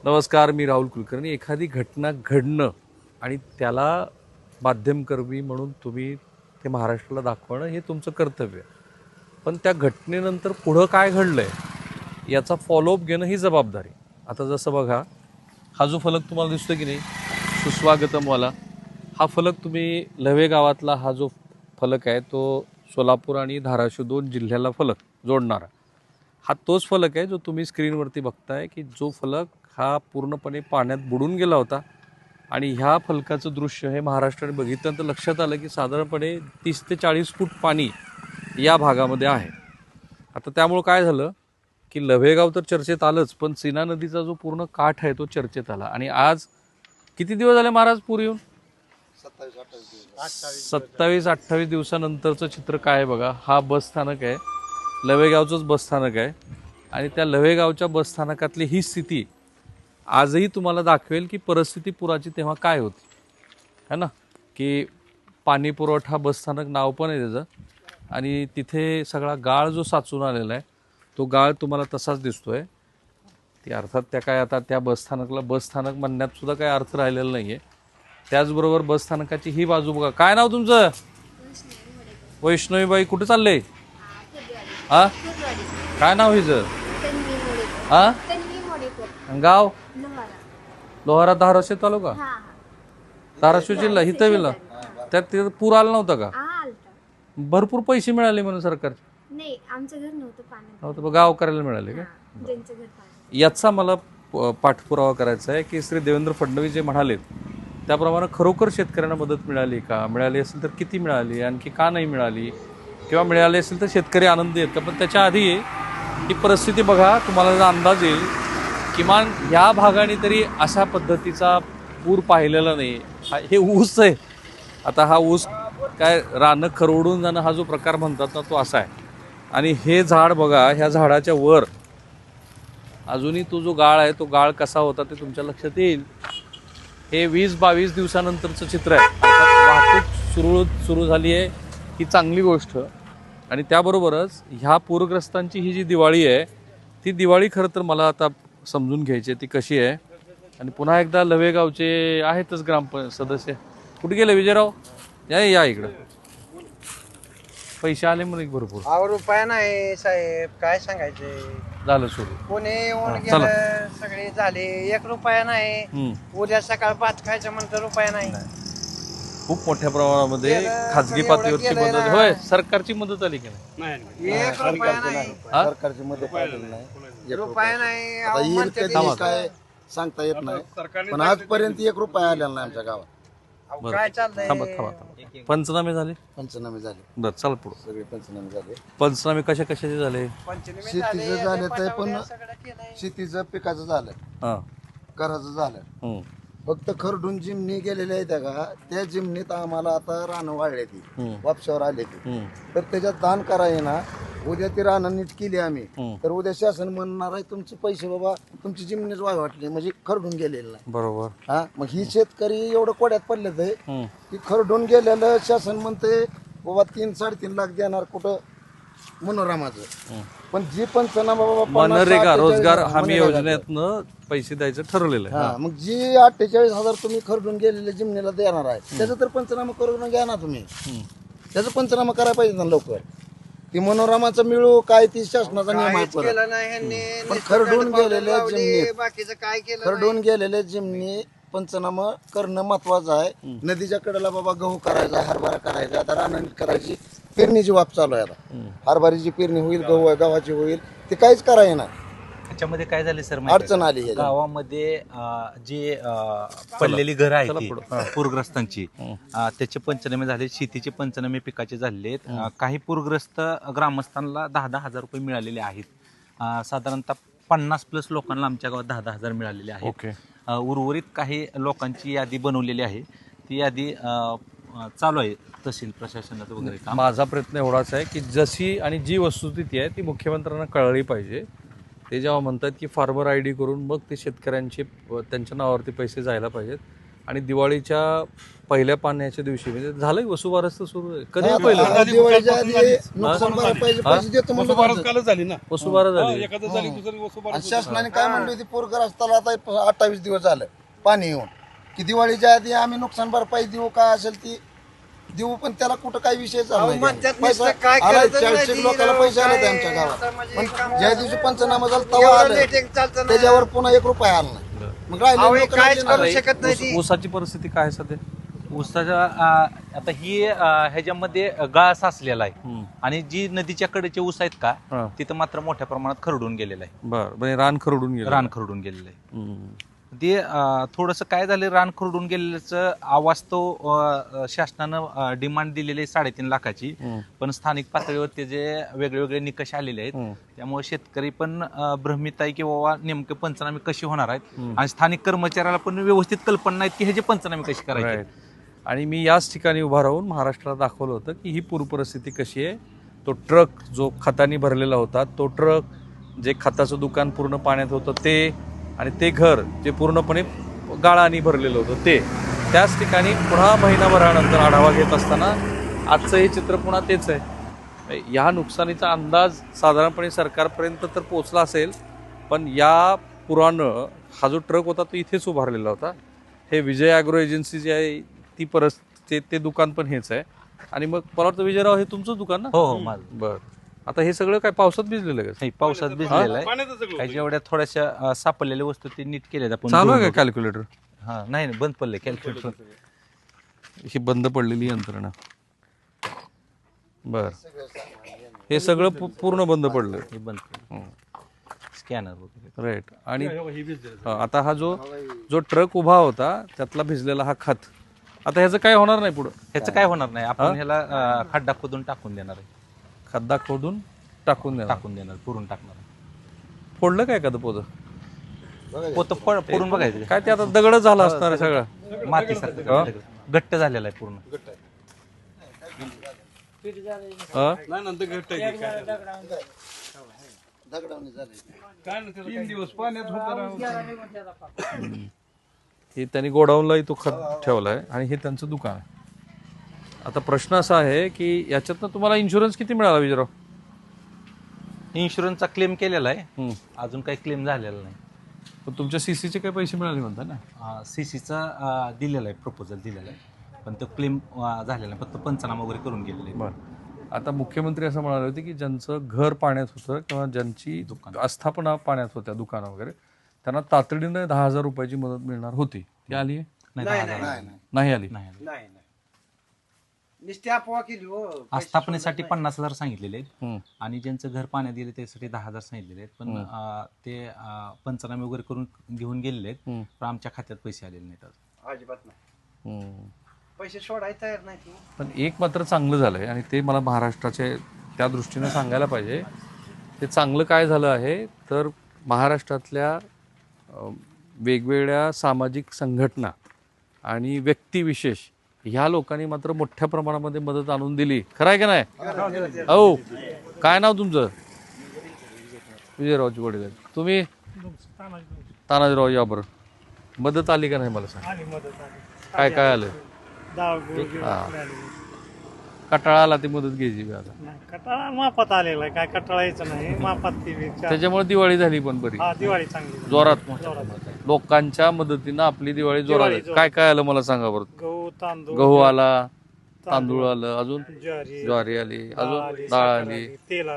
नमस्कार, मी राहुल कुलकर्णी. एखादी घटना घडणं आणि त्याला माध्यमकर्मी म्हणून तुम्ही ते महाराष्ट्राला दाखवणं हे तुमचं कर्तव्य. पण त्या घटनेनंतर पुढं काय घडलं आहे याचा फॉलोअप घेणं ही जबाबदारी. आता जसं बघा, हा जो फलक तुम्हाला दिसतो की नाही, सुस्वागतमवाला, हा फलक तुम्ही लव्हे गावातला हा जो फलक आहे तो सोलापूर आणि धाराशिव 2 जिल्ह्याला फलक जोडणारा हा तोच फलक आहे जो तुम्ही स्क्रीनवरती बघताय की जो फलक हा पूर्णपणे पाण्यात बुडून गेला होता. आणि ह्या फलकाचं दृश्य हे महाराष्ट्राने बघितल्यानंतर लक्षात आलं की साधारणपणे 30 ते 40 फूट पाणी या भागामध्ये आहे. आता त्यामुळं काय झालं की लव्हेगाव तर चर्चेत आलंच, पण सीना नदीचा जो पूर्ण काठ आहे तो चर्चेत आला. आणि आज किती दिवस झाले महाराज पूर येऊन? 27-28 दिवसानंतरचं चित्र काय आहे बघा. हा बस स्थानक आहे, लव्हेगावचंच बस स्थानक आहे. आणि त्या लव्हेगावच्या बस स्थानकातली ही स्थिती आजही तुम्हाला दाखवेल की परिस्थिती पुराची तेव्हा काय होती, है ना. की पाणी पुरवठा बसस्थानक नाव पण आहे त्याचं, आणि तिथे सगळा गाळ जो साचून आलेला आहे तो गाळ तुम्हाला तसाच दिसतोय. ती अर्थात त्या काय आता त्या बसस्थानकला बसस्थानक म्हणण्यात सुद्धा काही अर्थ राहिलेला नाही आहे. त्याचबरोबर बसस्थानकाची ही बाजू बघा. काय नाव तुमचं? वैष्णवीबाई. कुठे चालले? हा, काय नाव हिचं? हा, गाव लोहारा, धाराशिव तालुका, धाराशिव जिल्हा, इथं विला. त्यात तिथं पूर आला नव्हता का? भरपूर पैसे मिळाले म्हणून सरकारचे? नाही, आमचं घर नव्हतं पाण्यात. नव्हतं, गाव करायला मिळाले का? ज्यांचं घर पाण्यात. याचा मला पाठपुरावा करायचा आहे की श्री देवेंद्र फडणवीस जे म्हणालेत त्याप्रमाणे खरोखर शेतकऱ्यांना मदत मिळाली का? मिळाली असेल तर किती मिळाली, आणखी का नाही मिळाली, किंवा मिळाली असेल तर शेतकरी आनंदी आहेत का? पण त्याच्या आधी ही परिस्थिती बघा, तुम्हाला जर अंदाज येईल. किमान या भागाने तरी अशा पद्धतीचा पूर पाहिलेला नाही. हे ऊस आहे. आता हा ऊस काय रानं खरवडून जाणं हा जो प्रकार म्हणतात ना तो असा आहे. आणि हे झाड बघा, ह्या झाडाच्या वर अजूनही तो जो गाळ आहे तो गाळ कसा होता ते तुमच्या लक्षात येईल. हे 20-22 दिवसानंतरचं चित्र आहे. वाहतूक सुरू झाली आहे ही चांगली गोष्ट. आणि त्याबरोबरच ह्या पूरग्रस्तांची ही जी दिवाळी आहे ती दिवाळी खरं तर मला आता समजून घ्यायची ती कशी आहे. आणि पुन्हा एकदा लव्हेगावचे आहेतच सदस्य. कुठे गेले विजयराव? या इकडं. पैसे आले म्हणून भरपूर. रुपया नाही साहेब, काय सांगायचे. झालं सुरू. कोणी येऊन गेलं, सगळे झाले. 1 रुपया नाही. उद्या सकाळ 5 खायचं म्हणतं रुपया नाही. खूप मोठ्या प्रमाणामध्ये खाजगी पातळीवरची मदत. होय, सरकारची मदत आली की नाही? 1 रुपया नाही. सरकारची मदत आलेली नाही. रुपया नाही. आता येईल कधी काय सांगता येत नाही, पण आजपर्यंत 1 रुपया आलेला नाही आमच्या गावात. काय चाललंय. थांबा. पंचनामे झाले? पंचनामे झाले, बरं, चल पुढं. सगळे पंचनामे झाले. पंचनामे कशाचे झाले? शेतीचं झालं तर पण शेतीचं पिकाचं झालं, हां. घराचं झालं. फक्त खरडून जिमनी गेलेल्या आहेत का, त्या जिमनीत आम्हाला आता रानं वाढले ती वापशावर आले ती. तर त्याच्यात दान करायला ना, उद्या ती रानं नीट केली आम्ही तर उद्या शासन म्हणणार आहे तुमचे पैसे बाबा तुमची जिमनीच वाटली म्हणजे खरडून गेलेलं नाही. बरोबर. हा, मग ही शेतकरी एवढं कोड्यात पडले ते की खरडून गेलेलं शासन म्हणते बाबा 3-3.5 लाख देणार कुठं मनोरमाचं. पण जी पंचनामा बाबा मनरेगा रोजगार हमी योजनेतनं पैसे द्यायचं ठरवलेलं आहे. हा, मग जी 48,000 तुम्ही खरडून गेलेल्या जिमनीला देणार आहे त्याचा तर पंचनामा करून घ्या ना तुम्ही. त्याचा पंचनामा करायला पाहिजे ना लवकर. ती मनोरमाचं मिळू काय ती शासनाचा नियम आहे. केलं नाही ह्यांनी. पण खरडून गेलेल्या जिमनीत बाकीचं काय केलं. खरडून गेलेल्या जिमनी पंचनामा करणं महत्वाचं आहे. नदीच्या कडेला बाबा गहू करायचा, हरभरा करायचा, आता रानं करायची, पेरणीची वाप चालू आहे. आता हरभऱ्याची पेरणी होईल, गव्हाची होईल, ते काहीच करायला नाही. त्याच्यामध्ये काय झाले सर, अडचण आली आहे. गावामध्ये जी पडलेली घरं आहेत पूरग्रस्तांची, त्याचे पंचनामे झाले, शेतीचे पंचनामे पिकाचे झालेले आहेत. काही पूरग्रस्त ग्रामस्थांना 10-10 हजार रुपये मिळालेले आहेत. साधारणतः 50+ लोकांना आमच्या गावात 10-10 हजार मिळालेले आहेत. उर्वरित काही लोकांची यादी बनवलेली आहे. ती यादी चालू आहे तहसील प्रशासनाचं वगैरे काम. माझा प्रयत्न एवढाच आहे की जशी आणि जी वस्तुस्थिती आहे ती मुख्यमंत्र्यांना कळली पाहिजे. ते जेव्हा म्हणतात की फार्मर ID करून मग ते शेतकऱ्यांचे त्यांच्या नावावरती पैसे जायला पाहिजेत, आणि दिवाळीच्या पहिल्या पाण्याच्या दिवशी म्हणजे झालंय वसुबारस तर सुरू आहे. कधी आता पहिलं दिवाळीच्या आधी नुकसान भरपाईचे पैसे देतो म्हणलं होतं. कालच झाली ना वसुबारस झाली एखादं झाली दुसरी वसुबारस आणि शासनाने काय म्हणली होती पूरग्रस्ताला आता 28 दिवस झालं पाणी येऊन की दिवाळीच्या आधी आम्ही नुकसान भरपाई देऊ काय असेल ती देऊ, पण त्याला कुठं काही विषय अहो, म्हणतात नुसतं काय करायचं नाही, 40 लोकांना पैसे आले काय आमच्या गावात, आता म्हणजे पण काम ज्या दिवशी पंचनामा झाला तेव्हा एवढं आलं लेटिंग चालतं ना. त्याच्यावर पुन्हा 1 रुपया आला नाही. मग अहो, हे राहिले काहीच करू शकत नाही ती. ऊसाची परिस्थिती काय आहे सध्या? ऊसाच्या आता ही ह्याच्यामध्ये गाळ साचलेला आहे आणि जी नदीच्या कडेचे ऊस आहेत हा. का तिथं मात्र मोठ्या प्रमाणात खरडून गेलेलं आहे. बरं म्हणजे रान खरडून गेलं. रान खरडून गेलेलं आहे. ते थोडंसं काय झालं, रान खरडून गेलेल्याचं अवास्तव शासनानं डिमांड दिलेली आहे 3.5 लाखाची, पण स्थानिक पातळीवर त्याचे वेगळे वेगळे निकष आलेले आहेत. त्यामुळे शेतकरी पण भ्रमित आहे की बाबा नेमके पंचनामे कशी होणार आहेत आणि स्थानिक कर्मचाऱ्याला पण व्यवस्थित कल्पना नाहीत की ह्याचे पंचनामे कशी करायचे. Right. आणि मी याच ठिकाणी उभा राहून महाराष्ट्राला दाखवलं होतं की ही पूर परिस्थिती कशी आहे. तो ट्रक जो खतानी भरलेला होता, तो ट्रक, जे खताचं दुकान पूर्ण पाण्यात होतं ते, आणि ते घर जे पूर्णपणे गाळाने भरलेलं होतं ते, त्याच ठिकाणी पुन्हा महिनाभरानंतर आढावा घेत असताना आजचं हे चित्र पुन्हा तेच आहे. या नुकसानीचा अंदाज साधारणपणे सरकारपर्यंत तर पोचला असेल, पण या पुरानं हा जो ट्रक होता तो इथेच उभारलेला होता. हे विजय ॲग्रो एजन्सी जी आहे ती ते दुकान पण हेच आहे. आणि मग मला वाटतं विजयराव हे तुमचं दुकान ना? हो हो माझं. बरं. आता हे सगळं काय पावसात भिजलेलं का? नाही, पावसात भिजलेलं आहे. पाण्याचं सगळं काही जेवढ्या थोड्याशा सापडलेल्या वस्तू ते नीट केल्या आपण चालू आहे का कॅल्क्युलेटर? हा नाही बंद पडले कॅल्क्युलेटर. ही बंद पडलेली यंत्रणा. बर, हे सगळं पूर्ण बंद पडलं. हे बंद पडलं. स्कॅनर वगैरे. राईट. आणि आता हा जो ट्रक उभा होता त्यातला भिजलेला हा खत, आता ह्याचं काय होणार नाही पुढं? ह्याचं काय होणार नाही, आपण ह्याला खड्डा खोदून टाकून देणार आहे. खड्डा खोदून टाकून देणार. पुरून टाकणार. फोडलं काय एखादं पोतं? पोतं पुरून बघायचं. काय ते आता दगड झाला असणार आहे सगळं. मातीसारखं घट्ट झालेला आहे पूर्ण. हा? नाही नंतर घट्ट आहे की काय. दगडावणी झालं. काय नाही त्याला 3 दिवस पाण्यात होतं. हे त्यांनी गोडाऊनलाही तो खत ठेवलाय आणि हे त्यांचं दुकान आहे. आता प्रश्न असा आहे की याच्यातनं तुम्हाला इन्शुरन्स किती मिळाला विजयराव? इन्शुरन्सचा क्लेम केलेला आहे, अजून काही क्लेम झालेला नाही. पण तुमच्या सीसीचे काही पैसे मिळाले म्हणता ना? सीसीचा दिलेला आहे, प्रपोजल दिलेला आहे, पण तो क्लेम झालेला नाही, फक्त पंचनामा वगैरे करून गेलेले. बरं. आता मुख्यमंत्री असं म्हणाले होते की ज्यांचं घर पाण्यात होतं किंवा ज्यांची आस्थापना पाण्यात होत्या, दुकानं वगैरे, त्यांना तातडीनं 10,000 रुपयाची मदत मिळणार होती. ती आली आहे? नाही आली. नाही नुसती अफवा केली हो. आस्थापनेसाठी 50,000 सांगितलेले आहेत आणि ज्यांचं घर पाण्यात गेले त्यासाठी 10,000 सांगितलेले आहेत, पण ते पंचनामे वगैरे करून घेऊन गेलेले आहेत, पण आमच्या खात्यात पैसे आलेले नाहीत अजून. अजिबात नाही. पैसे सोडायला तयार नाही ती. पण एक मात्र चांगलं झालंय आणि ते मला महाराष्ट्राचे त्या दृष्टीनं सांगायला पाहिजे. ते चांगलं काय झालं आहे तर महाराष्ट्रातल्या वेगवेगळ्या सामाजिक संघटना आणि व्यक्तिविशेष ह्या लोकांनी मात्र मोठ्या प्रमाणामध्ये मदत आणून दिली. खरं आहे का नाही? हो. काय नाव तुमचं? विजयरावची वडील आहेत. तुम्ही? तानाजीराव. या बरं, मदत आली का नाही मला सांग. काय काय आलं? कटाळा आला ती मदत घ्यायची आता. कटाळा मापात आलेला आहे, काय कटाळायचं नाही, मापात ती त्याच्यामुळे दिवाळी झाली पण बरी दिवाळी चांगली जोरात. लोकांच्या मदतीनं आपली दिवाळी जोरात झाली. काय काय आलं मला सांगा बरं. गहू तांदूळ गहू आला, तांदूळ आलं, अजून ज्वारी आली, अजून डाळ आली, तेल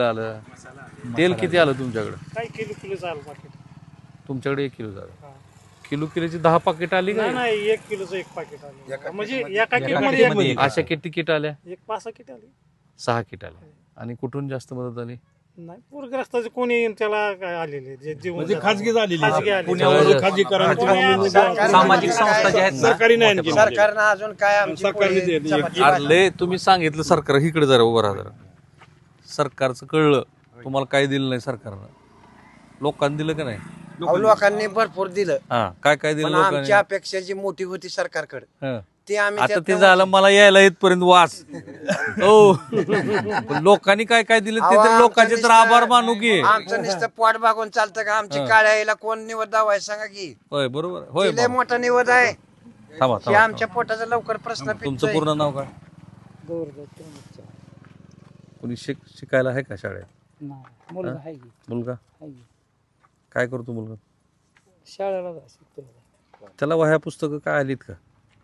आलं. तेल किती आलं तुमच्याकडे? काय किलो आलं पाकिट. तुमच्याकडे 1 किलो झालं. किलोची 10 पाकिट आली का? नाही 1 किलोचं 1 पाकिट आलं. म्हणजे एका किट अशा किती किट आल्या? 5 किट आली. 6 किट आल्या. आणि कुठून जास्त मदत आली? नाही, पूरग्रस्ताचे कोणी त्याला काय आलेले जे जीवन म्हणजे खाजगी झालेली पुण्यावर खाजगीकरण सामाजिक संस्था ज्या आहेत ना, सरकारी नाही. सरकारनं अजून काय आमची सरकारने पोळी, दिली. चपाती अरे तुम्ही सांगितलं सरकार इकडे जरा उभं राहा जरा. सरकारचं कळलं तुम्हाला काही दिलं नाही सरकारनं. लोकांनी दिलं का नाही? अहो, लोकांनी भरपूर दिलं, हा. काय काय दिलं पण लोकांनी? आमची अपेक्षा जी मोठी होती सरकारकडे हं. ते आम्ही आता ते त्यातनं झालं मला यायला येतपर्यंत वास. हो. पण लोकांनी काय काय दिलं ते तर आमचं लोकांचे तर आभार मानू की. आमचं नुसतं पोट भागून चालतं का? आमची काळ्या आईला कोण निवड दावाय सांगा की. होय बरोबर. होय लय मोठा निवड आहे. थांबा हे थांबा आमच्या पोटाचा लवकर प्रश्न तुमचं पेटतोय. पूर्ण नाव काय? कोणी शिकायला आहे का शाळेत? मुलगा आहे की मुलगा आहे की. काय करतो मुलगा? शाळेला शिकतो. त्याला वह्या पुस्तकं काय आलीत का?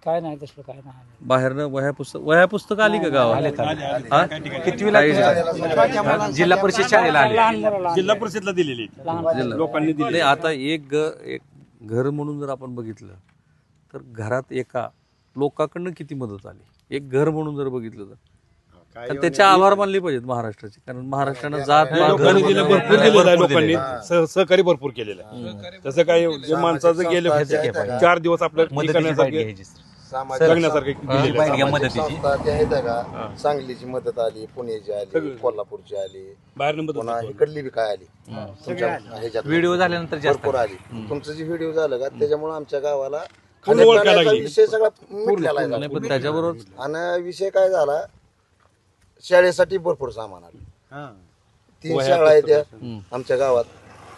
काय नाही तसलं काय नाही. बाहेरनं वह्या पुस्तक आली का गावात? हा? कितवीला जिल्हा परिषद शाळेला आले. लहान मुलं जिल्हा परिषदला दिलेली लोकांनी दिली. नाही आता एक घर म्हणून जर आपण बघितलं तर घरात एका लोकांकडनं किती मदत आली, एक घर म्हणून जर बघितलं तर त्याचे आभार मानले पाहिजेत महाराष्ट्राचे, कारण महाराष्ट्रानं जात लोकांनी दिलं, भरपूर दिलेलं आहे लोकांनी. सहकार्य भरपूर केलेलं आहे. तसं काही जे माणसाचं गेलं 4 दिवस आपल्याला मदतीची करण्यासारखे बाईट घ्यायची. जगण्यासारखे दिलेलं आहे. मदतीची संस्था त्या आहेत का, सांगलीची मदत आली, पुण्याची आली, कोल्हापूरची आली, बाहेरनं मदत पुन्हा इकडली बी काय आली, तुमच्या ह्याच्यात व्हिडिओ झाल्यानंतर जास्त भरपूर आली. तुमचं जे व्हिडिओ झालं का त्याच्यामुळे आमच्या गावाला पूर्ण ओळखायला खाण्यापिण्याचा लागली. विषय सगळा मिटलेला आहे. नाही, पण त्याच्याबरोबर आणि विषय काय झाला, शाळेसाठी भरपूर सामान आलं. 3 शाळा आहेत त्या आमच्या गावात,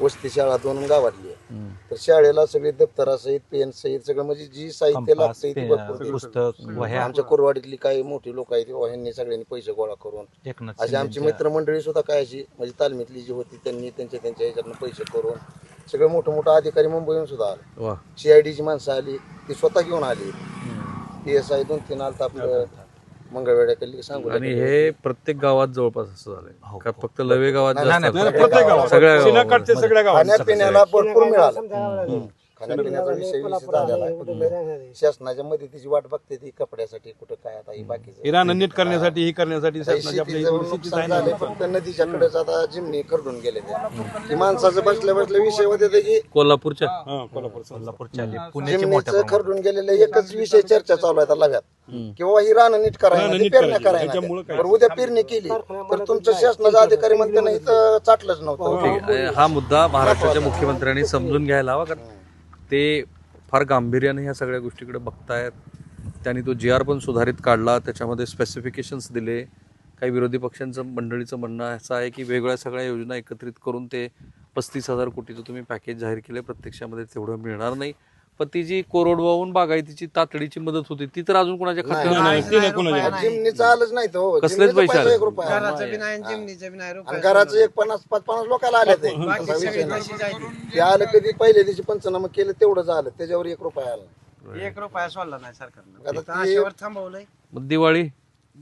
वस्ती शाळा 2 गावातली आहे. तर शाळेला सगळे दप्तरासहित पेन सहित सगळं म्हणजे जी साहित्य लागतं ते भरपूर दिलं. पुस्तक वह्या आमच्या कोरवाडीतली काही मोठी लोक आहेत ह्यांनी सगळ्यांनी पैसे गोळा करून, एकनाथ अशी आमची मित्रमंडळी सुद्धा काय अशी म्हणजे तालमीतली जी होती त्यांनी त्यांच्या ह्याच्यातनं पैसे करून सगळे मोठे मोठे अधिकारी मुंबईहून सुद्धा आले. वा CIDची माणसं आली, ती स्वतः घेऊन आली. PSI 2-3 आलता आपलं मंगळवेड्याकडली सांगू. आणि हे प्रत्येक गावात जवळपास असं झालंय का? फक्त लवे गावात जास्त नाही, असतं? प्रत्येक गावात. सगळ्या गावात. सिन्नरकडच्या सगळ्या गावात खाण्यापिण्याला भरपूर मिळालं. खाण्यापिण्याचा विषय झालेला आहे. शासनाच्या मदतीची वाट बघते ती कपड्यासाठी, कुठं काय आता ही बाकीचं इराण नीट करण्यासाठी हे करण्यासाठी शासनाची आपली शेतीचं नुकसान झालंय. फक्त नदीच्याकडेच आता जिमनी खरडून गेले ते माणसाचं बसल्या बसल्या विषय होते ते की कोल्हापूरच्या कोल्हापूरच्या आले. पुण्याचे मोठ्या जिमनीचं प्रमाणात. खरडून गेलेले एकच विषय चर्चा चालू आहे लव्यात, किंवा ही रानं नीट करायला ती पेरण्या त्याच्यामुळं करायला. पण उद्या पेरणी केली तर तुमचं शासनाचा अधिकारी म्हणते नाही तर चाटलंच नव्हतं. ठीक आहे. हा मुद्दा महाराष्ट्राच्या मुख्यमंत्र्यांनी समजून घ्यायला हवा, कारण ते फार गांभीर्याने ह्या सगळ्या गोष्टीकडे बघतायत. त्यांनी तो GR पण सुधारित काढला, त्याच्यामध्ये स्पेसिफिकेशन्स दिले. काही विरोधी पक्षांचं मंडळीचं म्हणणं असं आहे की वेगवेगळ्या सगळ्या योजना एकत्रित करून ते 35,000 कोटीचं तुम्ही पॅकेज जाहीर केलं, प्रत्यक्षामध्ये तेवढं मिळणार नाही. पण ती जी कोरडवाहून बागायतीची तातडीची मदत होती ती तर अजून कोणाच्या खात्यावर जिमनीचं आलंच नाही तो. कसलेच पैसे आले? 1 रुपया घराचं बी नाही, जिमनीचं बी नाही, आणि रुपया घराचं 50 लोकांना आले ते. बाकी असा सगळे विषय नाही. पैसे जायचे. ते आलं कधी पहिल्या दिवशी पंचनामा केलं तेवढं झालं, त्याच्यावर 1 रुपया आला. 1 रुपया सोडला नाही सरकारनं. आता फक्त आशेवर थांबवलंय. मग दिवाळी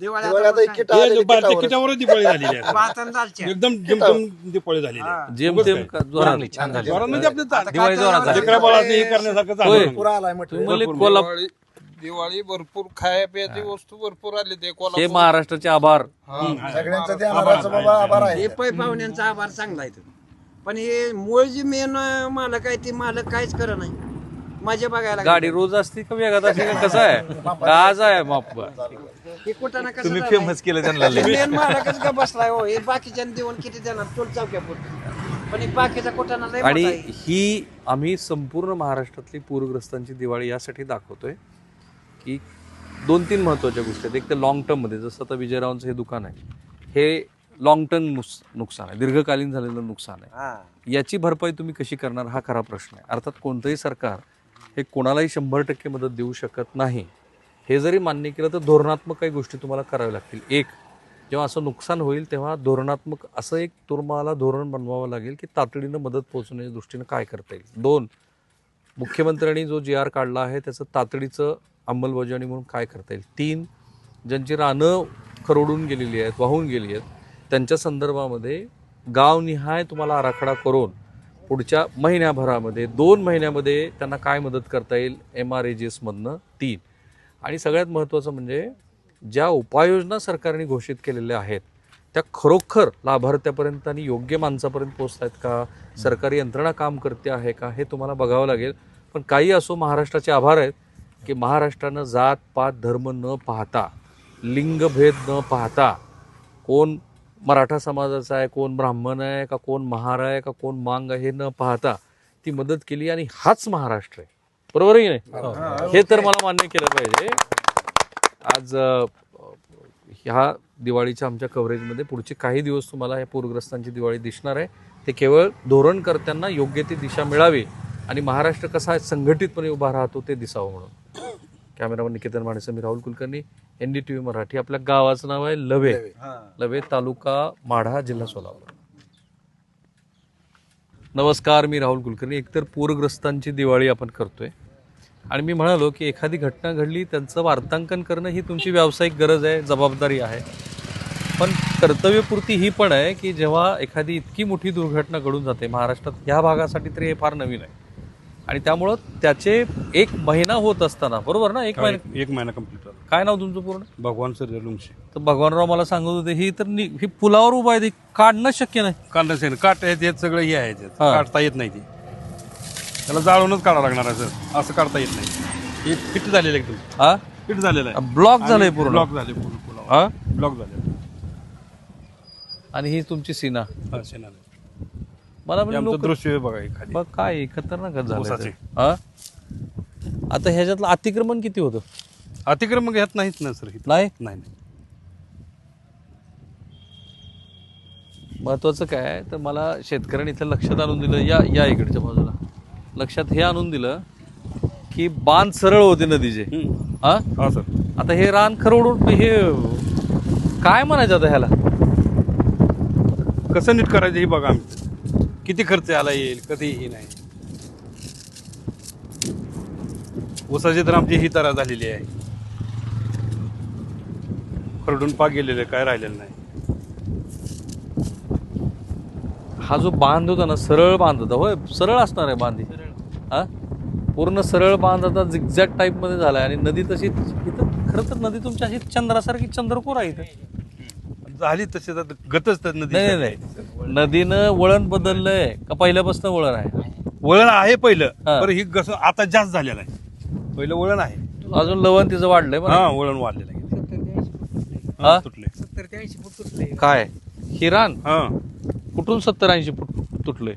दिवाळी दिवाळी आता आता किट आले किटावर. तिच्यावर दिवाळी झालेली आहे. भात आणि दालच्या. एकदम जमजम दिवाळी झालेली आहे. जेमतेम जोरात. छान झाली. जोरात म्हणजे आपलं दिवाळी जोरात झाली. लेकरा बाळाचं हे करण्यासारखं होय. झालं. पुरा आलाय म्हटलं. तुम्ही म्हणले कोल्हापूर, दिवाळी भरपूर खाया प्यायची वस्तू भरपूर आली ते हे कोल्हापूर. महाराष्ट्राचे आभार. सगळ्यांचं ध्यानाचं बाबा आभार आहे. हे पै पाहुण्यांचा आभार चांगला आहे तो. पण हे मूळ जी मेन मालक आहे ती मालक काहीच करत नाही. मजा बघायला लागली. गाडी रोज असते का वेगात असते का? कसं आहे का आज आहे माप? हे कुठं ना कसं तुम्ही झालंय. फेमस केलं त्यांना लय. मेन मालकच का बसलाय हो. हे बाकीच्या देऊन किती देणार चोल चौक्या पुरतं. पण हे बाकीचा कुठं ना लय आणि मोठा आहे. ही आम्ही संपूर्ण महाराष्ट्रातली पूरग्रस्तांची दिवाळी यासाठी दाखवतोय की 2-3 महत्त्वाच्या गोष्टी आहेत. एक तर लॉंग टर्ममध्ये, जसं आता विजयरावांचं हे दुकान आहे, हे लॉंग टर्म नुकसान आहे, दीर्घकालीन झालेलं नुकसान आहे. हा. याची भरपाई तुम्ही कशी करणार हा खरा प्रश्न आहे. अर्थात कोणतंही सरकार हे कोणालाही 100% मदत देऊ शकत नाही. हे जरी मान्य केलं तर धोरणात्मक काही गोष्टी तुम्हाला कराव्या लागतील. एक, जेव्हा असं नुकसान होईल तेव्हा धोरणात्मक असं एक तुम्हाला धोरण बनवावं लागेल की तातडीनं मदत पोहोचवण्याच्या दृष्टीनं काय करता येईल. 2, मुख्यमंत्र्यांनी जो GR काढला आहे त्याचं तातडीचं अंमलबजावणी म्हणून काय करता येईल. 3, ज्यांची रानं खरडून गेलेली आहेत, वाहून गेली आहेत, त्यांच्या संदर्भामध्ये गावनिहाय तुम्हाला आराखडा करून पुढच्या महिन्याभरामध्ये 2 महिन्यामध्ये त्यांना काय मदत करता येईल MRAGS मधनं. 3, आणि सगळ्यात महत्त्वाचं म्हणजे ज्या उपाययोजना सरकारने घोषित केलेल्या आहेत त्या खरोखर लाभार्थ्यापर्यंत आणि योग्य माणसापर्यंत पोहोचत आहेत का, सरकारी यंत्रणा काम करते आहे का, हे तुम्हाला बघावं लागेल. पण काही असो, महाराष्ट्राचे आभार आहेत की महाराष्ट्रानं जात पात धर्म न पाहता, लिंगभेद न पाहता, कोण मराठा समाजाचा आहे, कोण ब्राह्मण आहे का, कोण महार आहे का, कोण मांग आहे, हे न पाहता ती मदत केली. आणि हाच महाराष्ट्र आहे. बरोबर आहे की नाही? हे तर मला मान्य केलं पाहिजे. आज ह्या दिवाळीच्या आमच्या कव्हरेजमध्ये पुढचे काही दिवस तुम्हाला या पूरग्रस्तांची दिवाळी दिसणार आहे. ते केवळ धोरणकर्त्यांना योग्य ती दिशा मिळावी आणि महाराष्ट्र कसा संघटितपणे उभा राहतो ते दिसावं म्हणून. कॅमेरामन निकेतन माणेसं, मी राहुल कुलकर्णी, NDTV मराठी. आपल्या गावाचं नाव आहे लवे. लवे तालुका माढा, जिल्हा सोलापूर. नमस्कार, मी राहुल कुलकर्णी. एकतर पूरग्रस्तांची दिवाळी आपण करतोय आणि मी म्हणालो की एखादी घटना घडली त्यांचं वार्तांकन करणं ही तुमची व्यावसायिक गरज आहे, जबाबदारी आहे. पण कर्तव्यपूर्ती ही पण आहे की जेव्हा एखादी इतकी मोठी दुर्घटना घडून जाते महाराष्ट्रात, ह्या भागासाठी तरी हे फार नवीन आहे आणि त्यामुळं त्याचे 1 महिना होत असताना, बरोबर ना, 1 महिना कंप्लीट झाला. काय नाव तुमचं पूर्ण? भगवान सर लुंगशे. तर भगवानराव मला सांगत होते ही तर ही पुलावर उभा आहे, ती काढणं शक्य नाही. काढणं काट आहेत सगळं हे आहे त्यात. हा. काढता येत नाही ती, त्याला जाळूनच काढावं लागणार आहे सर, असं काढता येत नाही. हे फिट झालेलं आहे एकदम, हा, फिट झालेलं आहे. ब्लॉक झालंय पूर्ण. ब्लॉक झाले पूर्ण पुलावर, हा, ब्लॉक झाले. आणि ही तुमची सीना. हा, शेणाले. मला हे म्हणजे आमचं लोक दृश्य आहे बघा, हे खाली बघ काय खतरनाकच झालं ऊसाचे. ते. हा, आता ह्याच्यातलं अतिक्रमण किती होतं? अतिक्रमण घेत नाहीत ना सर इथं. नाही. नाही. महत्वाचं काय आहे तर मला शेतकऱ्यांनी इथं लक्षात आणून दिलं, या इकडच्या बाजूला लक्षात हे आणून दिलं की बांध सरळ होते नदीचे. हा, हा सर. आता हे रान खरवडून हे काय म्हणायचं आता ह्याला? कसं नीट करायचं हे बघा आम्ही, किती खर्च आला येईल, कधी हे नाही. ऊसाची तर आमची ही तरा झालेली आहे, खरडून पाक गेलेलं आहे, काय राहिलेलं नाही. हा जो बांध होता ना, सरळ बांध होता. होय, सरळ असणार आहे बांध. हा, पूर्ण सरळ बांध आता झिगझॅग टाईप मध्ये झालाय आणि नदी तशी इथं खरं तर नदी तुमच्या अशी चंद्रासारखी चंद्रकोर आहे इथं. झाली तशी गतच तर नदी. नाही, नदीनं वळण बदललंय का पहिल्यापासून वळण आहे? वळण आहे पहिलं, हा. बरं ही कसं आता जास्त झालेलं आहे. पहिलं वळण आहे, अजून लवण तिचं वाढलंय बरं. हा वळण वाढलेलं आहे. हा? हा, तुटले. 70-80 फूट तुटले. काय ही रान हा, कुठून 70-80 फूट तुटलंय?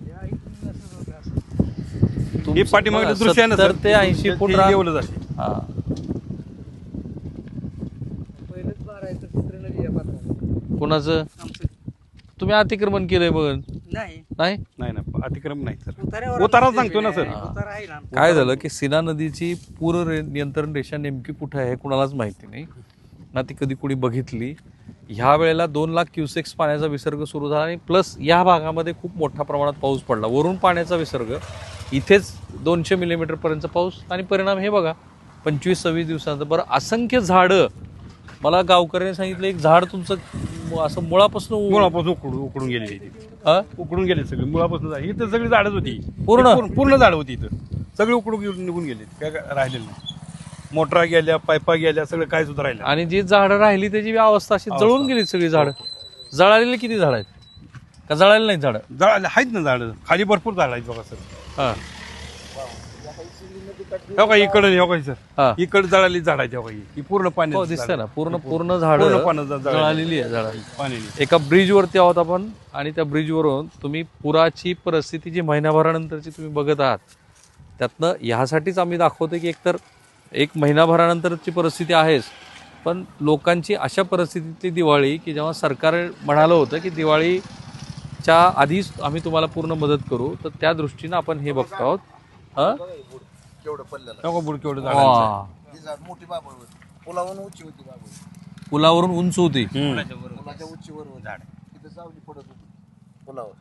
हे पाठीमागलं दृश्य आहे ना सर, 70 ते 80 फूट रान. एवढं जाते. हा, पहिलंच बार आहे तर तिसरं नदी आहे पात्रात. कोणाचं? तुम्ही अतिक्रमण केलंय बघ. नाही, नाही, नाही ना, अतिक्रम नाही सर, उतार्यावर उतारा सांगतो ना सर. उतारा आहे ना. काय झालं की सीना नदीची पूर नियंत्रण रेषा नेमकी कुठे आहे कुणालाच माहिती नाही ना, ती कधी कोणी बघितली. ह्या वेळेला 2 लाख क्युसेक्स पाण्याचा विसर्ग सुरू झाला आणि प्लस या भागामध्ये खूप मोठ्या प्रमाणात पाऊस पडला. वरून पाण्याचा विसर्ग, इथेच 200 मिलीमीटर पर्यंत पाऊस आणि परिणाम हे बघा 25-26 दिवसांचं. बरं, असंख्य झाडं, मला गावकऱ्यांनी सांगितलं एक झाड तुमचं असं मुळापासून उकडून गेले, उकडून गेले सगळे मुळापासून. इथं सगळी झाडच होती, पूर्ण झाड होती इथं, सगळे उकडून निघून गेले, काय राहिलेलं नाही. मोटरा गेल्या, पायपा गेल्या, सगळं काय सुद्धा राहिलं. आणि जी झाडं राहिली त्याची अवस्था अशी जळून गेली सगळी झाडं. जळालेली किती झाड आहेत का जळालेली नाही झाडं? जळाले आहेत ना झाडं, खाली भरपूर झाड आहेत बघा सर. हा, हो इकडे हो हा. सर, इकडे जळाली झाड आहेत. हो ही पूर्ण पाणी हो, दिसतंय ना, पूर्ण झाडं जळालेली आहे झाडाची. पाणी. एका ब्रिजवरती आहोत आपण आणि त्या ब्रिजवरून तुम्ही पुराची परिस्थिती जी महिन्याभरानंतरची तुम्ही बघत आहात, त्यातनं ह्यासाठीच आम्ही दाखवतो की एकतर 1 महिनाभरानंतरची परिस्थिती आहेच, पण लोकांची अशा परिस्थितीतली दिवाळी की जेव्हा सरकार म्हणालं होतं की दिवाळीच्या आधीच आम्ही तुम्हाला पूर्ण मदत करू, तर त्या दृष्टीनं आपण हे बघतो आहोत. हा, केवढं पडलेलं केवढं झाड. वा, ही झाड मोठी बाबळ होती, पुलावरून उंची होती बाबळ, पुलावरून उंच होती. पुलाच्या उंचीवर झाड तिथे सावली पडत होती पुलावर.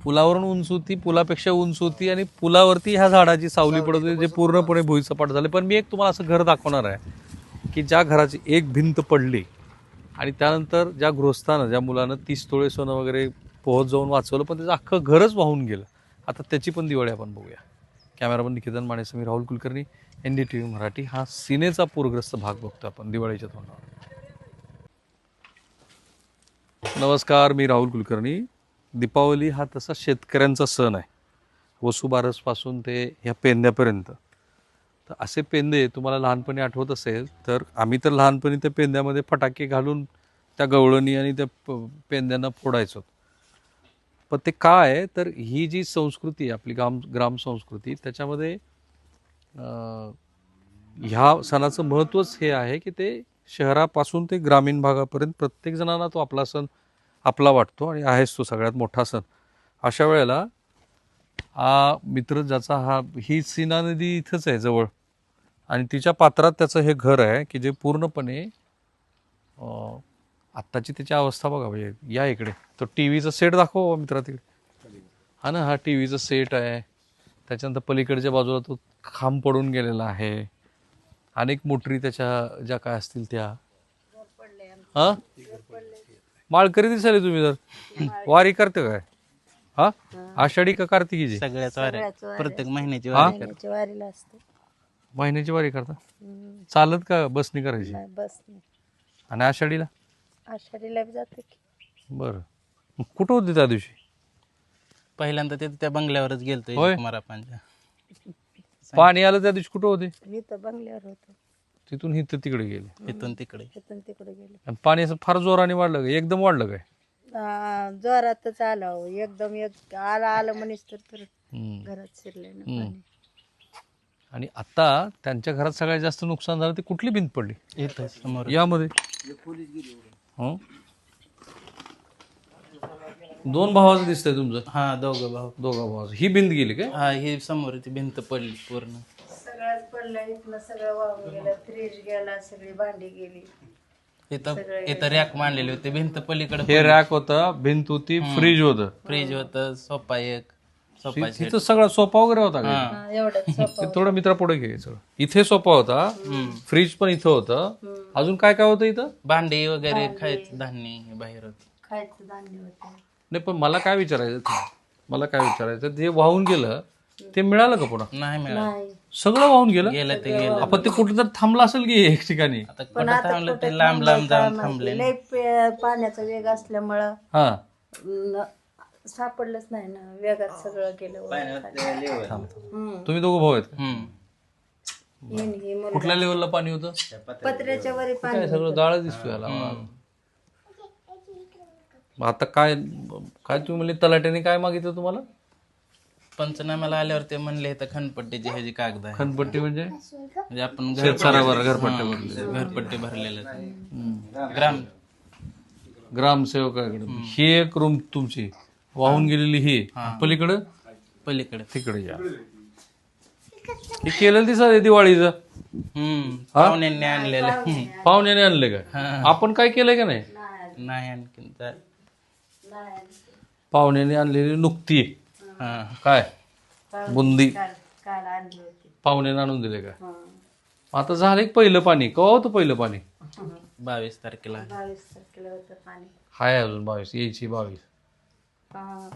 पुलावरून उंच होती, पुलापेक्षा उंच होती आणि पुलावरती ह्या झाडाची सावली पडत होती, जे पूर्णपणे भुईसपाट झाले. पण मी एक तुम्हाला असं घर दाखवणार आहे की ज्या घराची एक भिंत पडली आणि त्यानंतर ज्या गृहस्थानं, ज्या मुलानं 30 तोळे सोनं वगैरे पोहोच जाऊन वाचवलं, पण त्याचं अख्खं घरच वाहून गेलं. आता त्याची पण दिवाळी आपण बघूया. कॅमेरामन निकेतन माणेसं, मी राहुल कुलकर्णी, NDTV मराठी. हा सीनेचा पूरग्रस्त भाग बघतो आपण दिवाळीच्या तोंडावर. नमस्कार, मी राहुल कुलकर्णी. दीपावली हा तसा शेतकऱ्यांचा सण आहे, वसुबारसपासून ते ह्या पेंद्यापर्यंत. तर असे पेंदे तुम्हाला लहानपणी आठवत असेल तर आम्ही तर लहानपणी त्या पेंद्यामध्ये फटाके घालून त्या गवळणी आणि त्या पेंद्यांना फोडायचो. पण ते काय आहे तर ही जी संस्कृती आहे आपली ग्राम संस्कृती, त्याच्यामध्ये ह्या सणाचं महत्त्वच हे आहे की ते शहरापासून ते ग्रामीण भागापर्यंत प्रत्येक जणांना तो आपला सण आपला वाटतो आणि आहेच तो सगळ्यात मोठा सण. अशा वेळेला हा मित्र ज्याचा ही सीना नदी इथंच आहे जवळ आणि तिच्या पात्रात त्याचं हे घर आहे की जे पूर्णपणे आत्ताची त्याची अवस्था बघा. म्हणजे या इकडे तो टी व्हीचा सेट दाखवा मित्रा तिकडे. हा ना, हा टी व्हीचा सेट आहे. त्याच्यानंतर पलीकडच्या बाजूला तो खांब पडून गेलेला आहे. अनेक मोटरी त्याच्या ज्या काय असतील त्या. हा, माळकरी दिसाले तुम्ही तर. वारी करते काय? हा, आषाढी का कार्तिकीची? सगळ्याच वाऱ्या प्रत्येक महिन्याची हा? वारीला असते. महिन्याची वारी करता? चालत का बसनी करायची? बस आणि आषाढीला? आषाढीला जाते की. बरं, मग कुठं होते त्या दिवशी? पहिल्यांदा ते त्या बंगल्यावरच गेलतो होय? मारापांच्या. पाणी आलं त्या दिवशी कुठं होते? इथं बंगल्यावर होतो. तिथून इथं तिकडे गेले. इथून तिकडे गेले. आणि पाणी असं फार जोराने वाढलं काय? एकदम वाढलं काय? जोरातच आला हो. एकदम एक आलं म्हणीच तर घरात शिरले ना पाणी. आणि आता त्यांच्या घरात सगळ्यात जास्त नुकसान झालं ते कुठली भिंत पडली? इथं समोर यामध्ये हं? दोन भावाचं दिसतंय तुमचं? हा, दोघा भावाचं. ही भिंत गेली काय? हा, ही समोर ती भिंत पडली पूर्ण. सगळ्याच पडलं. इथलं सगळं वाहून गेलं. फ्रीज गेला, सगळी भांडी गेली. इथं रॅक मांडलेली होती. भिंत पलीकडे हे रॅक होता, भिंत होती, फ्रीज होतं, फ्रीज होतं, सोफा एक, सोफा तिथं सगळा सोफा वगैरे होता का? एवढंच ते थोडं मित्रा पुढे घ्यायचं. इथे सोफा होता, फ्रीज पण इथं होतं. अजून काय काय होतं इथं? भांडी वगैरे, खायचं धान्य बाहेर होत. खायचं धान्य होतं. नाही, पण मला काय विचारायचं ते वाहून गेलं ते मिळालं का पुन्हा? नाही मिळालं. सगळं वाहून गेलं. आपण ते कुठं तर थांबलं असेल की एक ठिकाणी? आता कुठं थांबलं ते लांब जाऊन थांबले. लय पाण्याचा वेग असल्यामुळं हा, सापडलंच नाही ना. वेगात सगळं गेलं. तुम्ही दोघं भाऊ आहेत का? ही मुलं कुठल्या लेवलला पाणी होतं? पत्र्याच्या वरी काय पाणी सगळं जाळ दिसतोय याला. मग आता काय तुम्ही म्हणले तलाट्याने काय मागितलं तुम्हाला? पंचनाम्याला आल्यावर ते म्हणले तर खनपट्टीची ह्याची कागद आहे. खनपट्टी म्हणजे आपण घरपट्टी भरलेलं ग्रामसेवकाकडे. ही एक रूम तुमची वाहून गेलेली, ही पलीकडं तिकडे या. हे केलेलं दिसत दिवाळीचं. पाहुण्यांनी आणलेलं. पाहुण्याने आणले का? आपण काय केलंय का नाही? नाही आणखीन पाहुण्याने आणलेली नुकती काय बुंदी काल आणली होती. पाहुण्याने आणून दिले का? आता झालं एक पहिलं पाणी. केव्हा होतं पहिलं पाणी? 22 तारखेला. 22 तारखेला होतं पाणी. हाय अजून 22 यायची 22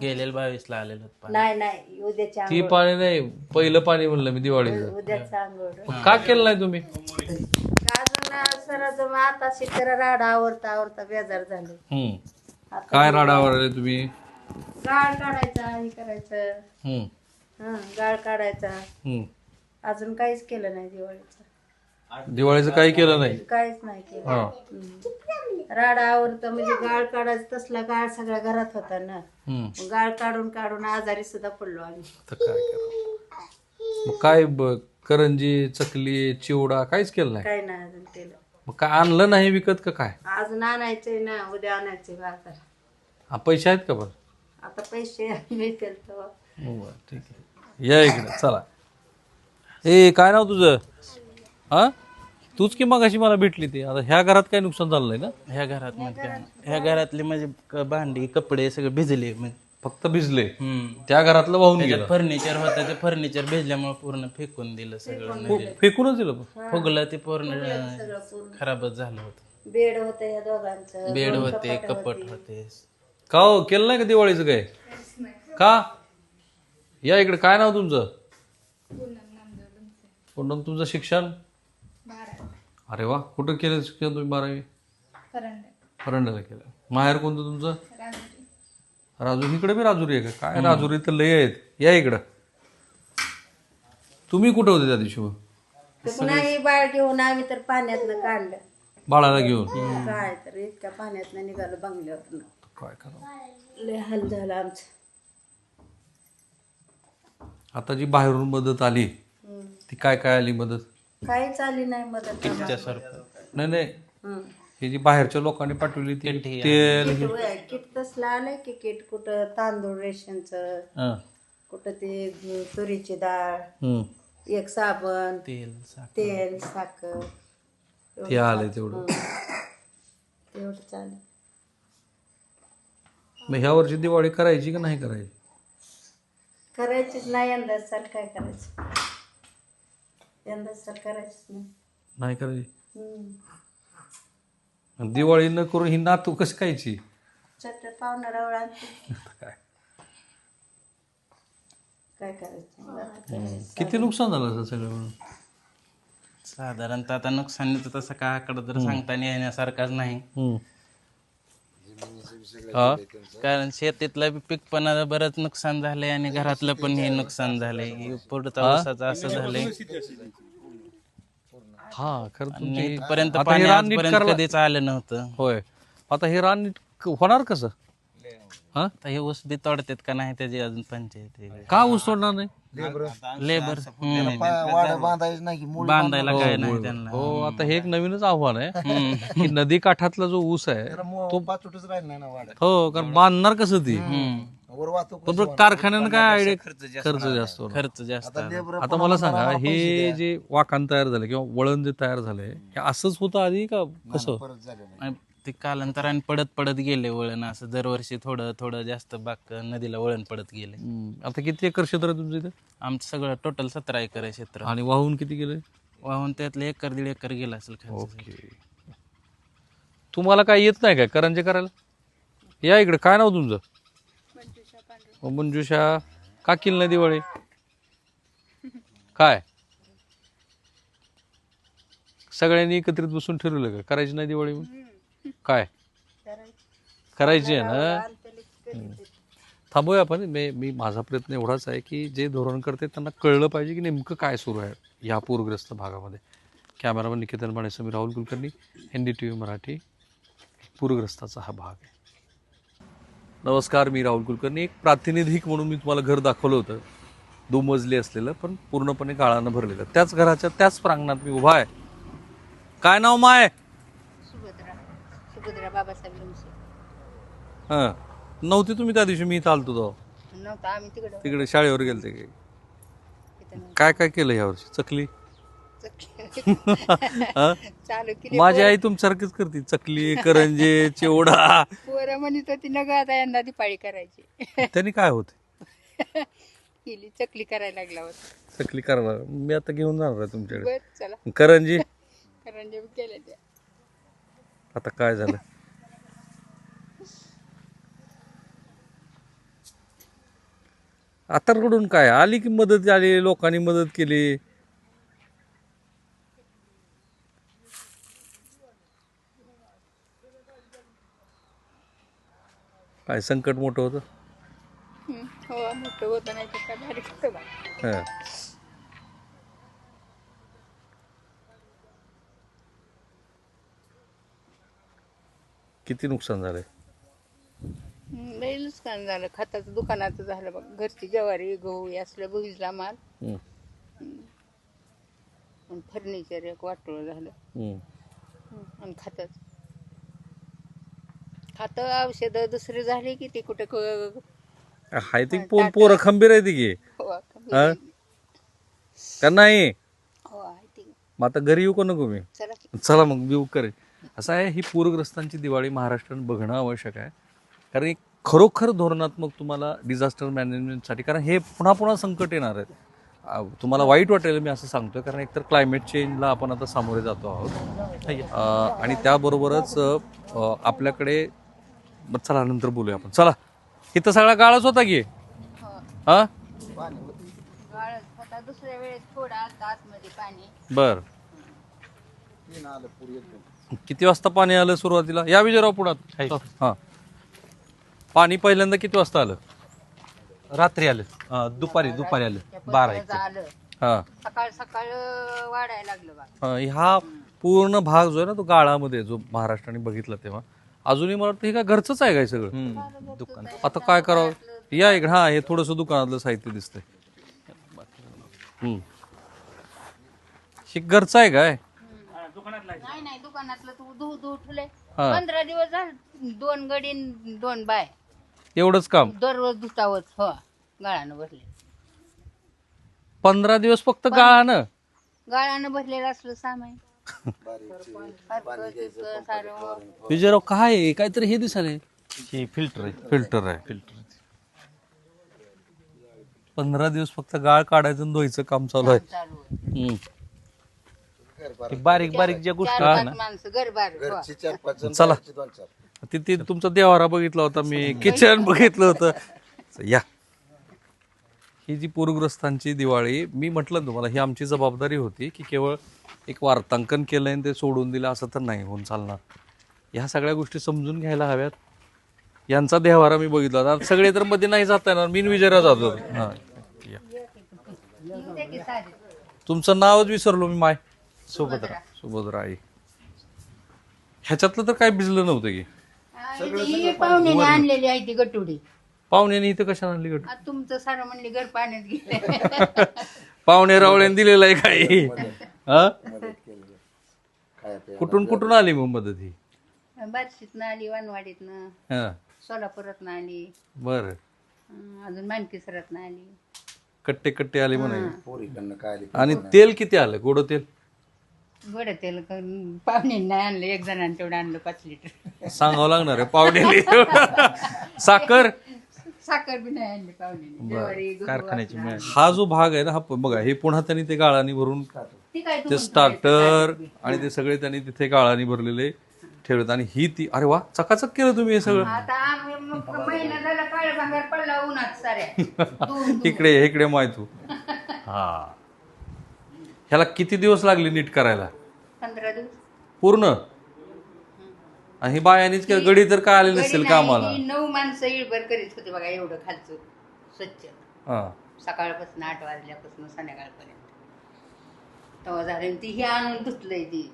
गेलेलं 22 ला आलेलं पाणी. नाही उद्याच्या ती पाणी नाही, पहिलं पाणी म्हणलं मी दिवाळीचं. उद्याचा आंघोळ. का केलं नाही तुम्ही? अजून सर आता शेतकऱ्या राडा आवरता बेजार झाले. काय राडावर आले तुम्ही? गाळ काढायचा, हे करायचं. गाळ काढायचा. अजून काहीच केलं नाही दिवाळीचं काही केलं नाही? काहीच नाही केलं. राडा आवरत म्हणजे गाळ काढायचं. तसला गाळ सगळ्या घरात होता ना. गाळ काढून आजारी सुद्धा पडलो आम्ही. काय करा? काय करंजी, चकली, चिवडा काहीच केलं नाही? काही नाही अजून केलं. मग काय आणलं नाही विकत का काय? अजून आणायचंय ना. उद्या आणायचे बाजार. पैसे आहेत का बरं? आता पैसे मिळतील तेव्हा. ठीक आहे, या इकडे चला. ए, काय नाव तुझं? हा, तूच की मगाशी मला भेटली ती. आता ह्या घरात काय नुकसान झालं नाही ना? ह्या घरातले म्हणजे भांडी कपडे सगळे भिजले. फक्त भिजले. त्या घरातलं वाहून गेलं. फर्निचर होतं, ते फर्निचर भिजल्यामुळे पूर्ण फेकून दिलं सगळं. फेकूनच दिलं? फुगलं ते पूर्ण खराबच झालं होतं. बेड होतं या दोघांचं. बेड होते, कपट होते. का हो, केलं नाही का दिवाळीचं काय? का? या इकडे. काय नाव तुमचं? पूनम. तुमचं शिक्षण? अरे वा, कुठं केलं शिक्षण तुम्ही? 12वी परंड्याला केलं. माहेर कोणतं तुमचं? राजुरी. इकडे बी राजुरी आहे का? काय राजुरी तर लय आहेत. या इकडं. तुम्ही कुठं होते त्या दिवशी? नाही, बाळ घेऊन आम्ही तर पाण्यातनं काढलं. बाळाला घेऊन? काय तर इतक्या पाण्यातनं निघालं बंगल्यावर. काय करा, लय हाल झालं आमचं. आता जी बाहेरून मदत आली ती काय आली मदत? काहीच आली नाही मदत. नाही, हे जी बाहेरच्या लोकांनी पाठवली ती तेल किट तसलं आलंय की किट. कुठं तांदूळ रेशनचं, कुठं ते तुरीची डाळ, एक साबण तेल साखर ते आलंय तेवढं. तेवढं चालेल. मग ह्या वर्षी दिवाळी करायची की नाही करायची? करायचीच नाही यंदा साल. काय करायचं यंदा साल करायचीच नाही. नाही करायची. हम्म. दिवाळी न करून ही नातू कशी खायची? चट पाहुणा रावळ आणते. काय करायचं? किती नुकसान झालं असं सगळं म्हणून? साधारणतः आता नुकसानीचं तसं काय आकडं तर सांगता येण्यासारखाच नाही. कारण शेतीतलं बी पीक पण बरंच नुकसान झालंय आणि घरातलं पण हे नुकसान झालंय. पुढचं ऊसाचं असं झालंय. हा खरं आणि तुमची पर्यंत आता पाणी हे रान नीट आजपर्यंत करायला- कधीच आलं नव्हतं. होय. आता हे रान नीट होणार कसं? हा आता हे ऊस बी तोडतात का नाही त्याची अजून पंचायत आहे. का ऊस तोडणार नाही? लेबर वाडा बांधायचं नाही की मूळ बांधायला काय नाही त्यांना. हो आता हे एक नवीनच आव्हान आहे की नदी काठातला जो ऊस आहे तो पाचोटच राहिला नाही ना वाडा. हो कारण बांधणार कसं ती वर वाहतूक पण बरं, कारखान्यानं काय आयडिया खर्च जास्त होणार. खर्च जास्त आला. आता मला सांगा हे जे वाकान तयार झालं किंवा वळण जे तयार झालंय हे असंच होतं आधी का कसं? परत झालं नाही. आणि ते कालांतराने पडत पडत गेले वळण. असं दरवर्षी थोडं थोडं जास्त बाक नदीला वळण पडत गेले. आता किती एकर क्षेत्र आहे तुमचं इथे? आमचं सगळं टोटल 17 एकर आहे क्षेत्र. आणि वाहून किती गेले? वाहून त्यातले 1-1.5 गेला असेल खर्च. ओके. तुम्हाला काय येत नाही काय करंजे करायला? या इकडे. काय नाव तुमचं? मंजुषा. का केली नाही दिवाळी? काय सगळ्यांनी एकत्रित बसून ठरवलं का करायची नाही दिवाळी? काय करायची आहे ना? थांबूया आपण. मी माझा प्रयत्न एवढाच आहे की जे धोरण करते त्यांना कळलं पाहिजे की नेमकं काय सुरू आहे या पूरग्रस्त भागामध्ये. कॅमेरामन निकेतन माणेसह मी राहुल कुलकर्णी, NDTV मराठी. पूरग्रस्ताचा हा भाग आहे. नमस्कार, मी राहुल कुलकर्णी. एक प्रातिनिधिक म्हणून मी तुम्हाला घर दाखवलं होतं, दुमजली असलेलं पण पूर्णपणे गाळानं भरलेलं. त्याच घराच्या त्याच प्रांगणात मी उभा आहे. काय नाव माय? सुभद्रा बाबासाहेब लोमसे. हां नव्हती तुम्ही त्या दिवशी? मी इथं आलतो तो नव्हतं आम्ही तिकडे शाळेवर गेलते की काय काय केलं यावर्षी? चकली चालू केली. माझी आई तुमच्यासारखीच करते, चकली करंजे चिवडा. पोरं म्हणत होती न ग आता यंदा दिपाळी करायची. त्यांनी काय होते? केली चकली करायला लागला होता. चकली करायला मी आता घेऊन जाणार आहे तुमच्याकडे. बर चला. करंजी करंजे केल्या त्या. आता काय झालं? आता रडून काय? आली की मदत आली, लोकांनी मदत केली. काय संकट मोठं होतं? हो मोठं होतं नाही तर काय भारी होतं बा. हां किती नुकसान झालंय? लई नुकसान झालं. खताचं दुकानाचं झालं बघ. घरची ज्वारी गहू असलं भिजला माल. फर्निचर एक वाटोळ झालं. आणि खातं औषधं दुसरी झाली की ती कुठे हाय ती पोरं खंबीर आहे ती की का नाही? मग आता घरी येऊ का नको मी? चला मग येऊ करेन. असं आहे, ही पूरग्रस्तांची दिवाळी महाराष्ट्रानं बघणं आवश्यक आहे. कारण एक खरोखर धोरणात्मक तुम्हाला डिझास्टर मॅनेजमेंटसाठी, कारण हे पुन्हा पुन्हा संकट येणार आहेत. तुम्हाला वाईट वाटेल मी असं सांगतोय, कारण एकतर क्लायमेट चेंजला आपण आता सामोरे जातो आहोत आणि त्याबरोबरच आपल्याकडे चला नंतर बोलूया आपण. चला. इथं सगळा गाळच होता की हा दुसऱ्या वेळेस थोडं आतमध्ये पाणी. बर किती वाजता पाणी आलं सुरुवातीला? या विजयराव पुढात. हा पाणी पहिल्यांदा किती वाजता आलं? रात्री आलं. दुपारी आलं 12 आलं. हा सकाळ सकाळ वाढायला लागलं बा. हा पूर्ण भाग जो आहे ना तो गाळामध्ये, जो महाराष्ट्राने बघितला तेव्हा अजूनही मला वाटतं हे काय घरचंच आहे काय सगळं? दुकान. आता काय करावं? या इकडे. हा हे थोडंसं दुकानातलं साहित्य दिसतंय. हे घरचं आहे काय? नाही दुकानातलं तू धू ठेवलंय. 15 दिवस झाले. 2 गडी 2 बाय. एवढंच काम दररोज धुतावच. हो गाळानं भरले. 15 दिवस फक्त गाळानं. गाळानं भरलेलं असलं सामान सारं. विजयराव काय आहे? काहीतरी हे दिसायलंय. हे फिल्टर आहे. फिल्टर आहे. 15 दिवस फक्त गाळ काढायचं आणि धुवायचं काम चालू आहे. ते बारीक बारीक ज्या गोष्टी चार आहेत पाच ना, माणसं घरबार घरची 4-5 जण, चला. बाहेरची 2-4. तिथे तुमचा देवारा बघितला होता मी, किचन बघितलं होतं. या ही जी पूरग्रस्तांची दिवाळी, मी म्हटलं ना तुम्हाला, ही आमची जबाबदारी होती की केवळ एक वार्तांकन केलंय आणि ते सोडून दिलं असं तर नाही होऊन चालणार. ह्या सगळ्या गोष्टी समजून घ्यायला हव्यात. यांचा देवारा मी बघितला होता. सगळे तर मध्ये नाही जाता येणार, मी विजयराव जातो. हा या. तुमचं नावच विसरलो मी. माय सुभद्रा आई. ह्याच्यातलं तर काय भिजलं नव्हतं की? ही पाहुण्याने आणलेली आहे ती गटुडी. पाहुण्याने इथं कशाला आणली गट? आता तुमचं सारं म्हणले घर पाण्यात गेले. पाहुणे रावळ्याने दिलेलं आहे काही? हा? कुठून कुठून आली मग मदत ही? बार्शीतनं आली, वानवाडीतनं, हा सोलापुरातनं आली, बर. अजून मानकेसरातनं आली. कट्टे कट्टे आले म्हणे. पोरीकडनं काय आली? आणि तेल किती आलं? गोड तेल? गोड तेल पाहुण्यांनी नाही आणलं, एक जणांनी तेवढं आणलं 5 लिटर. सांगावं लागणार आहे पाहुण्याने. साखर साखर बी नाही आणली पाहुण्यांनी. ज्वारी, गहू कारखान्याची आपला. मिळाली. हा जो भाग आहे ना, हा बघा, हे पुन्हा त्यांनी ते गाळानी भरून ती काय ते धुवून स्टार्टर आणि ते सगळे त्यांनी तिथे गाळानी भरलेले ठेवत. आणि ही ती, अरे वा, चकाचक केलं तुम्ही हे सगळं. आता आम्ही महिना झाला काळ भांगार पडला उन्हात साऱ्या. इकडे माय तू. हा, ह्याला किती दिवस लागले नीट करायला? 15 दिवस पूर्ण. आणि ही बायानीच केलं, गडी तर काय आले नसेल कामाला. 9 माणसं इळभर करीत होते बघा, एवढं खालचं स्वच्छ. हा, सकाळपासून 8 वाजल्यापासून संध्याकाळपर्यंत तेव्हा झालं. ती ही आणून धुतलंय ती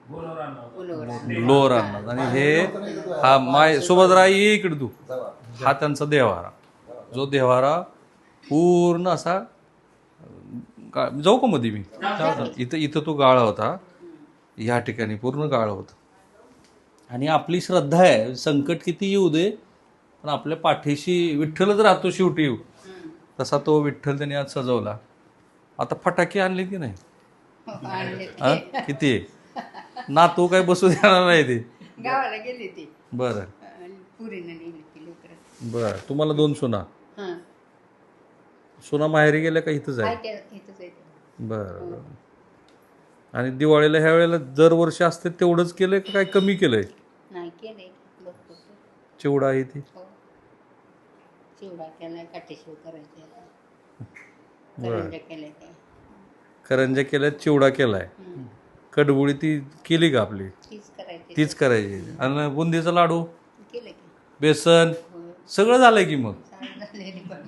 लोअर आणणार. आणि हे हा माय सुभद्रा ये इकडे तू. हा त्यांचा देवारा, जो देवारा पूर्ण असा जाऊ का मध्ये मी? इथं तो गाळा होता, या ठिकाणी पूर्ण गाळा होता. आणि आपली श्रद्धा आहे, संकट किती येऊ दे पण आपल्या पाठीशी विठ्ठलच राहतो शेवटी. येऊ तसा तो विठ्ठल त्यांनी आज सजवला. आता फटाके आणले की नाही? हा, किती आहे? नातू काय बसू देणार नाही ते. गावाला गेली ती. बरं पुरीनं नेली ती लेकरं. बरं. तुम्हाला 2 सुना? हं. सुना माहेरी गेल्या का इथंच आहे? इथंच आहे. बरं. आणि दिवाळीला ह्या वेळेला दरवर्षी असते तेवढंच केलंय का काय कमी केलंय? नाही केलंय भरपूर. चिवडा आहे ती? हो. चिवडा केलाय, काटेशिव करायचे, बरं. करंज्या केल्या त्या. करंज्या केल्यात, चिवडा केलाय. कडबुळी ती केली का आपली? तीच करायची. तीच करायची. आणि बुंदीचा लाडू, केलं की बेसन, सगळं झालंय की मग? झालेली पण.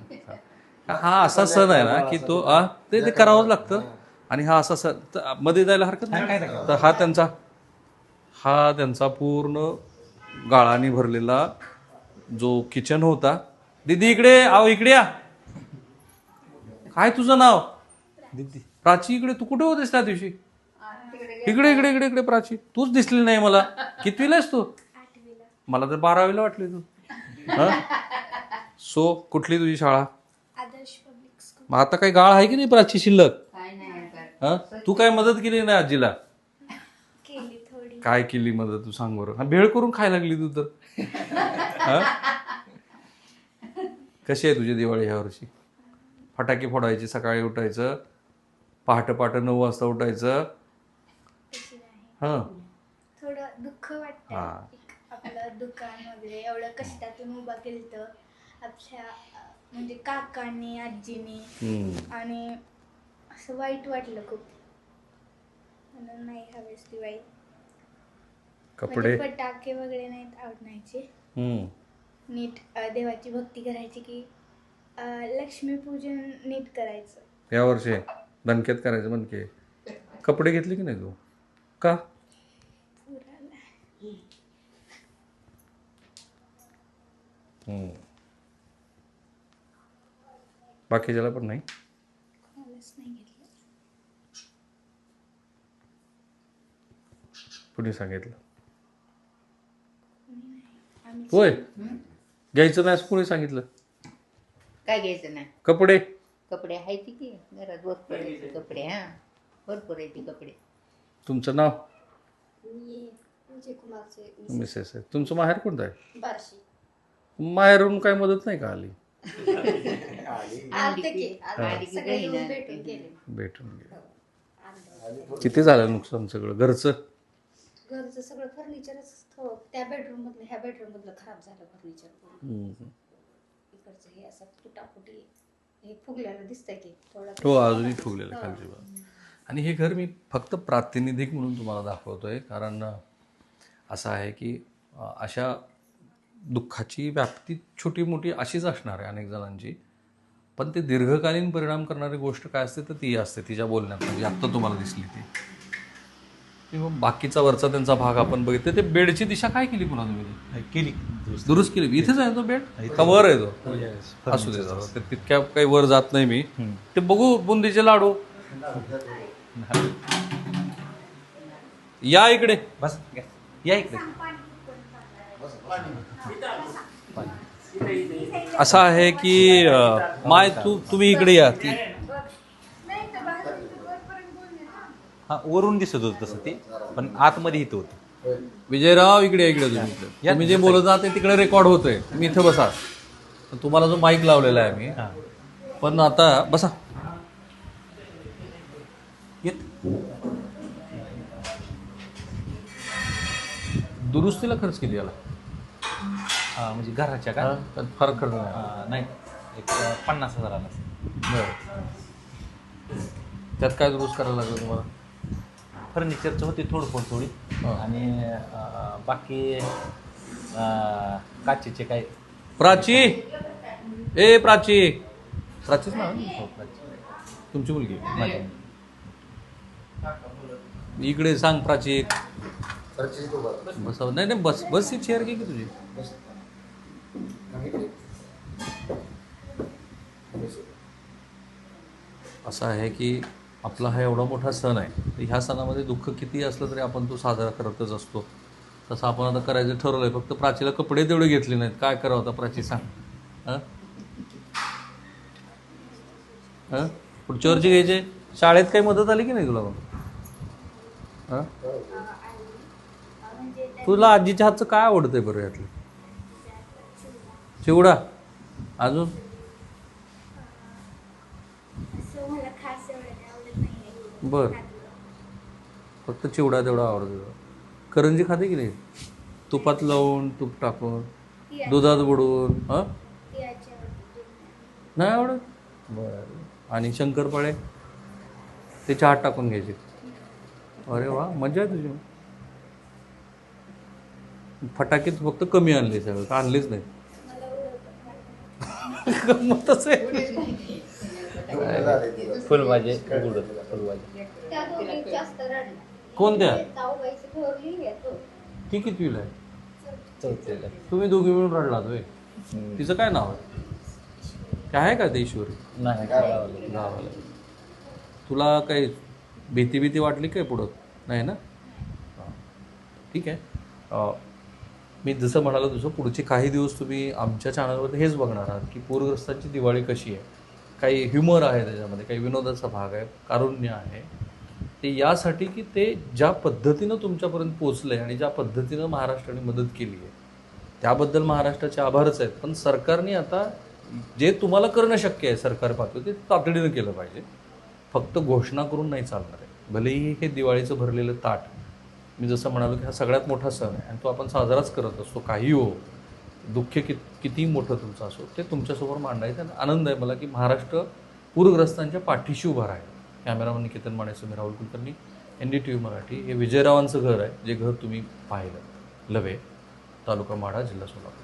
हा असा सण आहे ना की तो ते करावंच लागतं. आणि हा असा सण मध्ये जायला हरकत नाही. तर हा त्यांचा पूर्ण गाळाने भरलेला जो किचन होता. दीदी इकडे आव, इकडे या. काय तुझं नाव? दीदी. प्राची इकडे. तू कुठे होतेस त्या दिवशी? इकडे इकडे इकडे इकडे. प्राची तूच दिसली नाही मला. कितवीला आहेस तू? मला तर 12वीला वाटली तू. सो कुठली तुझी शाळा? आदर्श पब्लिक स्कूल. मग आता काही गाळ आहे की नाही प्राची शिल्लक? काय नाही काय. हा, तू काय मदत केली नाही आजीला? केली थोडी. काय केली मदत तू सांग बरं. भेळ करून खायला लागली तू तर. कशी आहे तुझी दिवाळी ह्या वर्षी? फटाके फोडायचे, सकाळी उठायचं, पहाटे 9 वाजता उठायचं. तशी नाही. हा, थोडं दुःख वाटतं. हा. आपलं दुकान वगैरे एवढं कष्टातून उभा केलं आपल्या म्हणजे काकांनी, आजीनी. आणि असं वाईट वाटलं खूप. म्हणून नाही हवेच दिवाळी. कपडे, म्हणजे फटाके वगैरे नाहीत आवडायचे. नीट देवाची भक्ती करायची की लक्ष्मीपूजन नीट करायचं. या वर्षी दणक्यात करायचं म्हणके. कपडे घेतले की नाही तू? का? बाकीच्याला पण नाही? कोणालाच नाही घेतलं. कुणी सांगितलं? कोणी नाही. आम्ही होय, घ्यायचं नाही असं कोणी सांगितलं? काय घ्यायचं नाही. कपडे कपडे आहेत की घरात भरपूर आहेत कपडे. हा भरपूर आहेत ती कपडे. तुमचं नाव? विजय कुमारचे मिसेस आहे. तुमचं माहेर कोणतं आहे? बार्शी. माहेरून काय मदत नाही का आली? आलते की सगळे येऊन भेटून गेले. भेटून गेले. किती झालं नुकसान सगळं घरचं? घरचं सगळं फर्निचरच त्या बेडरूम मधलं ह्या बेडरूम मधलं खराब झालं फर्निचर. इकडचं हे असं तुटाफुटी हे फुगलेलं दिसतंय की थोडं. हो अजूनही फुगलेलं खालची बाजू. आणि हे घर मी फक्त प्रातिनिधिक म्हणून तुम्हाला दाखवतोय कारण असं आहे की अशा दुःखाची व्याप्ती छोटी मोठी अशीच असणार आहे अनेक जणांची, पण ते दीर्घकालीन परिणाम करणारी गोष्ट काय असते तर ती असते तिच्या बोलण्यात, म्हणजे आत्ता तुम्हाला दिसली ती. किंवा बाकीचा वरचा त्यांचा भाग आपण बघितलं. ते बेडची दिशा काय केली पुन्हा तुम्ही? केली दुरुस्त केली. इथेच आहे तो बेड का वर आहे तो? असू दे जरा. तितक्या काही वर जात नाही मी. ते बघू बुंदीचे लाडू. या इकडे. बस या इकडे. असं आहे की माय तुम्ही इकडे या. हा वरून दिसत होतं तसं ते, पण आतमध्ये इथं होतं. विजयराव इकडे इकडे तुम्ही जे बोलत आहात ते तिकडे रेकॉर्ड होतोय. तुम्ही इथं बसा. तुम्हाला जो माईक लावलेला आहे मी, पण आता बसा. दुरुस्तीला खर्च किती आला? म्हणजे घराच्या का? फार खर्च नाही, एक 50,000 आला. बरं. त्यात काय दुरुस्त करायला लागलं तुम्हाला? फर्निचरचं होते थोडी आणि बाकी काचेचे काय. प्राची, ए प्राची. प्राचीच ना? तुमची मुलगी? इकडे सांग प्राची. बस नाही नाही बस बस ही चेअर घे की तुझी. असं आहे की आपला हा एवढा मोठा सण आहे. ह्या सणामध्ये दुःख किती असलं तरी आपण तो साजरा करतच असतो. तसं आपण आता करायचं ठरवलंय. फक्त प्राचीला कपडे तेवढे घेतले नाहीत. काय करावं आता प्राची सांग? हां हां पुढच्या वर्षी घ्यायचे. शाळेत काही मदत आली की नाही तुला? हां तुला आजीच्या हातचं काय आवडतंय बरं यातलं? चिवडा. अजून? बर फक्त चिवडा तेवढा आवडतो. करंजी खाते की नाही? तुपात लावून तूप टाकून दुधात बुडवून? हां नाही आवडत? बरं. आणि शंकरपाळे ते चहात टाकून घ्यायचे. अरे वा मजा आहे तुझी. फटाके फक्त कमी आणले सगळं का आणलेच नाही? गंमतच आहे. फुलभाजी. कोणत्या? ती कितवीला आहे? चौथीला. तुम्ही दोघी मिळून रडला होय? तिचं काय नाव आहे? काय आहे का ते ईश्वरी? नाही गावाला. तुला काही भीती वाटली काय पुढं? नाही ना? ठीक आहे. मी जसं म्हणालो तसं पुढचे काही दिवस तुम्ही आमच्या चॅनलवर हेच बघणार आहात की पूरग्रस्तांची दिवाळी कशी आहे. काही ह्युमर आहे त्याच्यामध्ये, काही विनोदाचा भाग आहे, कारुण्य आहे. ते यासाठी की ते ज्या पद्धतीनं तुमच्यापर्यंत पोचलं आहे आणि ज्या पद्धतीनं महाराष्ट्राने मदत केली आहे त्याबद्दल महाराष्ट्राचे आभारच आहेत. पण सरकारने आता जे तुम्हाला करणं शक्य आहे सरकार पाहतो ते तातडीनं केलं पाहिजे. फक्त घोषणा करून नाही चालणार आहे. भलेही हे दिवाळीचं भरलेलं ताट, मी जसं म्हणालो की हा सगळ्यात मोठा सण आहे आणि तो आपण साजराच करत असतो. काही हो, दुःख किती मोठं तुमचं असो ते तुमच्यासमोर मांडायचं. आणि आनंद आहे मला की महाराष्ट्र पूरग्रस्तांच्या पाठीशी उभा राहील. कॅमेरामन निकेतन माणेसं, मी राहुल कुलकर्णी, NDTV मराठी. हे विजयरावांचं घर आहे, जे घर तुम्ही पाहिलं, लवे, तालुका माढा, जिल्हा सोलापूर.